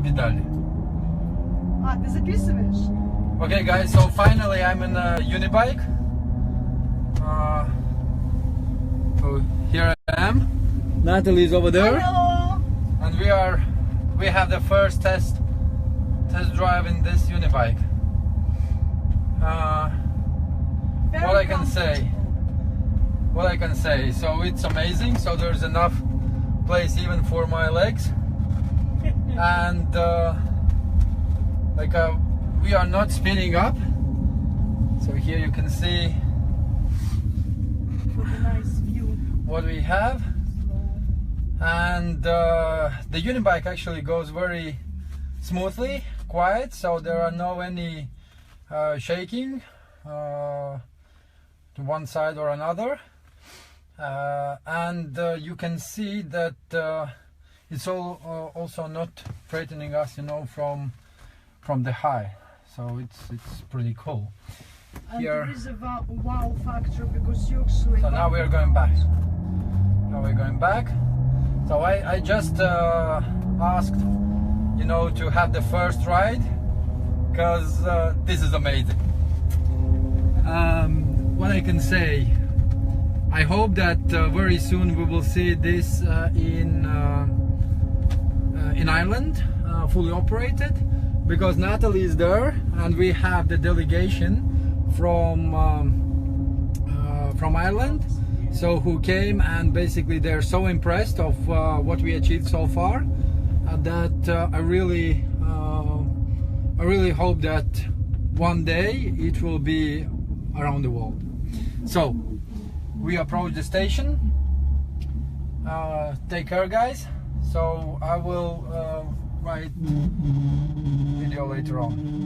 педали. А, ты записываешь? Okay, guys, so finally I'm in a unibike. So here I am. Natalie's over there. Hello. And we have the first test drive in this unibike. What I can say, so it's amazing. So there's enough place even for my legs, and we are not speeding up. So here you can see What a nice view. what we have, and the unibike actually goes very smoothly, quiet, so there are no any shaking to one side or another, and you can see that it's also not threatening us, you know, from the high, so it's pretty cool. And Here, there is a wow factor because you actually... so now we are going back. So I just asked, you know, to have the first ride, because this is amazing. What I can say, I hope that very soon we will see this in Ireland, fully operated, because Natalie is there, and we have the delegation from Ireland, so who came, and basically they're so impressed of what we achieved so far that I really hope that one day it will be around the world. So we approach the station. Take care, guys. So I will write video later on.